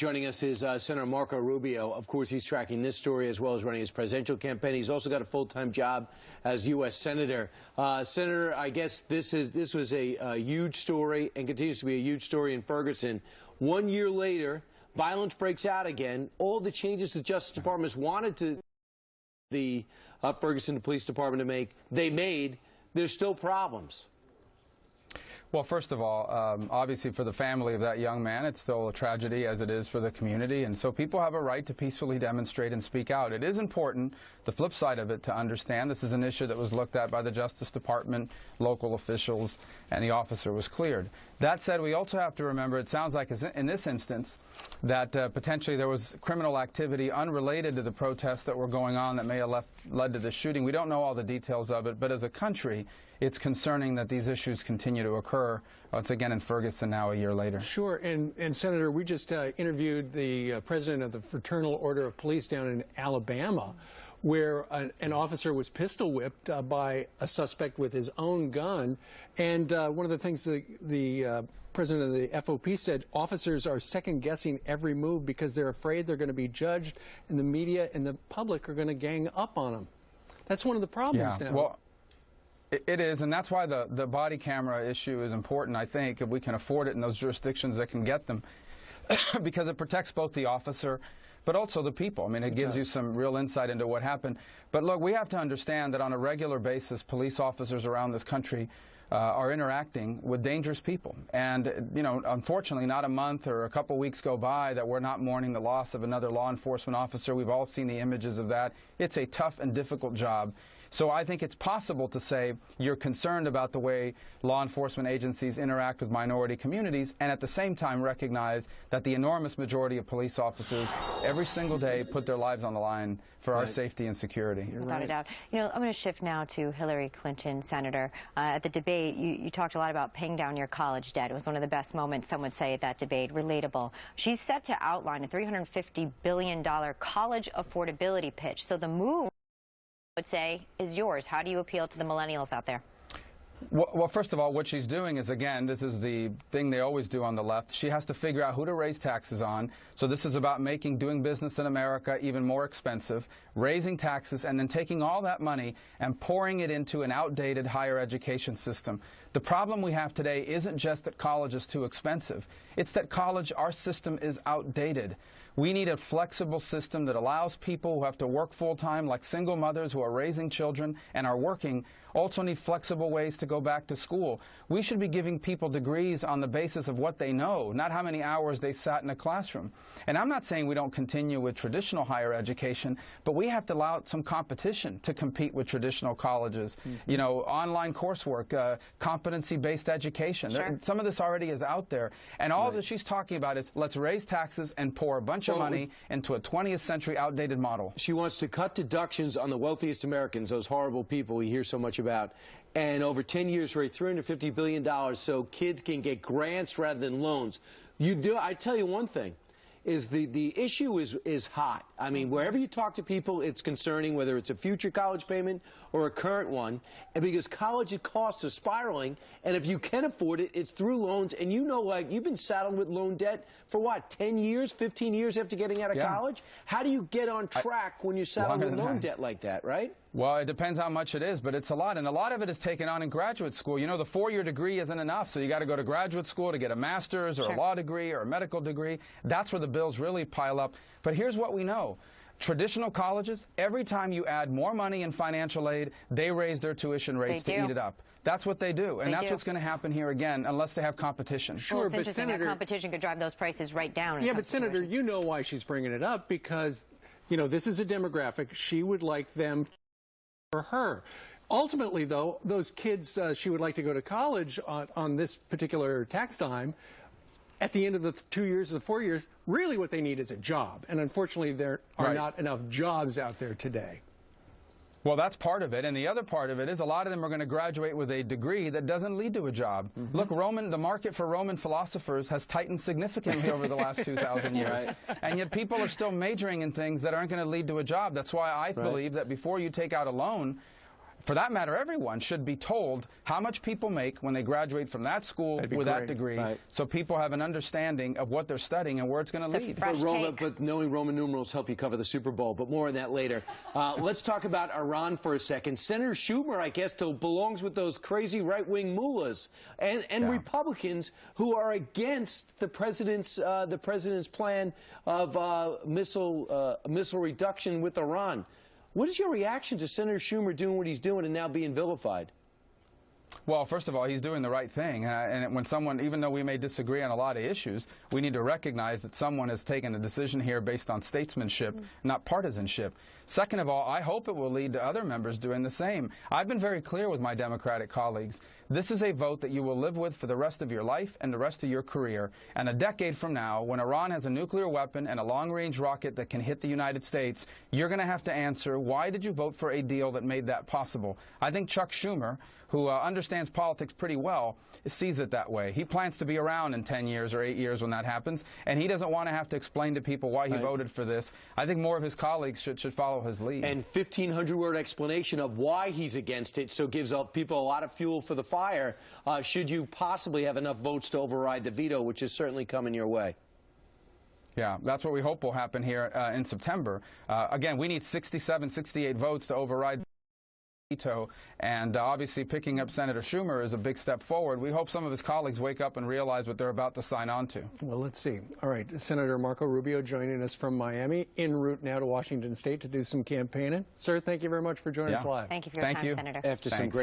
Joining us is Senator Marco Rubio. Of course, he's tracking this story as well as running his presidential campaign. He's also got a full-time job as U.S. Senator. Senator, I guess this was a huge story and continues to be a huge story in Ferguson. 1 year later, violence breaks out again. All the changes the Justice Department wanted to the Ferguson Police Department to make, they made. There's still problems. Well, first of all, obviously for the family of that young man, it's still a tragedy as it is for the community, and so people have a right to peacefully demonstrate and speak out. It is important, the flip side of it, to understand this is an issue that was looked at by the Justice Department, local officials, and the officer was cleared. That said, we also have to remember, it sounds like in this instance, that potentially there was criminal activity unrelated to the protests that were going on that may have led to the shooting. We don't know all the details of it, but as a country, it's concerning that these issues continue to occur once again in Ferguson now a year later. Sure, and Senator, we just interviewed the president of the Fraternal Order of Police down in Alabama, where an officer was pistol whipped by a suspect with his own gun. And one of the things the president of the FOP said, officers are second-guessing every move because they're afraid they're going to be judged, and the media and the public are going to gang up on them. That's one of the problems now. Well, it is, and that's why the body camera issue is important, I think, if we can afford it in those jurisdictions that can get them, because it protects both the officer but also the people. I mean, it gives you some real insight into what happened. But look, we have to understand that on a regular basis, police officers around this country are interacting with dangerous people. And, you know, unfortunately, not a month or a couple weeks go by that we're not mourning the loss of another law enforcement officer. We've all seen the images of that. It's a tough and difficult job. So I think it's possible to say you're concerned about the way law enforcement agencies interact with minority communities and at the same time recognize that the enormous majority of police officers every single day put their lives on the line for our safety and security. Without a doubt. You know, I'm going to shift now to Hillary Clinton, Senator. At the debate, you talked a lot about paying down your college debt. It was one of the best moments, some would say, at that debate. Relatable. She's set to outline a $350 billion college affordability pitch. So the move, I would say, is yours. How do you appeal to the millennials out there? Well, first of all, what she's doing is, again, this is the thing they always do on the left. She has to figure out who to raise taxes on. So this is about making doing business in America even more expensive, raising taxes, and then taking all that money and pouring it into an outdated higher education system. The problem we have today isn't just that college is too expensive. It's that college, our system, is outdated. We need a flexible system that allows people who have to work full-time, like single mothers who are raising children and are working, also need flexible ways to go back to school. We should be giving people degrees on the basis of what they know, not how many hours they sat in a classroom. And I'm not saying we don't continue with traditional higher education, but we have to allow some competition to compete with traditional colleges. You know, online coursework, competency-based education. Sure. Some of this already is out there. And all that she's talking about is let's raise taxes and pour a bunch of money into a 20th century outdated model. She wants to cut deductions on the wealthiest Americans, those horrible people we hear so much about, and over 10 years raise $350 billion so kids can get grants rather than loans. I tell you one thing, is the issue is hot. I mean, wherever you talk to people, it's concerning, whether it's a future college payment or a current one, and because college costs are spiraling, and if you can afford it, it's through loans. And you know, like, you've been saddled with loan debt for what, 10 years, 15 years after getting out of college? How do you get on track when you're saddled with loan debt like that, right? Well, it depends how much it is, but it's a lot, and a lot of it is taken on in graduate school. You know, the four-year degree isn't enough, so you got to go to graduate school to get a master's or a law degree or a medical degree. That's where the bills really pile up. But here's what we know. Traditional colleges, every time you add more money in financial aid, they raise their tuition rates to eat it up. That's what they do, and that's what's going to happen here again, unless they have competition. Sure, well, but Senator, that competition could drive those prices right down. Yeah, but Senator, you know why she's bringing it up, because, you know, this is a demographic. She would like them for her. Ultimately, though, those kids she would like to go to college on this particular tax dime, at the end of the 2 years or the 4 years, really what they need is a job. And unfortunately, there are not enough jobs out there today. Well, that's part of it. And the other part of it is a lot of them are going to graduate with a degree that doesn't lead to a job. Look, the market for Roman philosophers has tightened significantly over the last 2,000 years. And yet people are still majoring in things that aren't going to lead to a job. That's why I believe that before you take out a loan, for that matter, everyone should be told how much people make when they graduate from that school with that degree, so people have an understanding of what they're studying and where it's going to lead. But knowing Roman numerals help you cover the Super Bowl, but more on that later. Let's talk about Iran for a second. Senator Schumer, I guess, belongs with those crazy right-wing mullahs and Republicans who are against the president's plan of missile reduction with Iran. What is your reaction to Senator Schumer doing what he's doing and now being vilified? Well, first of all, he's doing the right thing. And when someone, even though we may disagree on a lot of issues, we need to recognize that someone has taken a decision here based on statesmanship, not partisanship. Second of all, I hope it will lead to other members doing the same. I've been very clear with my Democratic colleagues. This is a vote that you will live with for the rest of your life and the rest of your career. And a decade from now, when Iran has a nuclear weapon and a long-range rocket that can hit the United States, you're going to have to answer, why did you vote for a deal that made that possible? I think Chuck Schumer, who understands politics pretty well, sees it that way. He plans to be around in 10 years or 8 years when that happens, and he doesn't want to have to explain to people why he voted for this. I think more of his colleagues should follow his lead. And 1,500-word explanation of why he's against it, so gives people a lot of fuel for the fire, should you possibly have enough votes to override the veto, which is certainly coming your way. Yeah, that's what we hope will happen here in September. Again, we need 67, 68 votes to override veto, and obviously picking up Senator Schumer is a big step forward. We hope some of his colleagues wake up and realize what they're about to sign on to. Well, let's see. All right, Senator Marco Rubio joining us from Miami, en route now to Washington State to do some campaigning. Sir, thank you very much for joining us live. Thank you for your time, Senator. After some great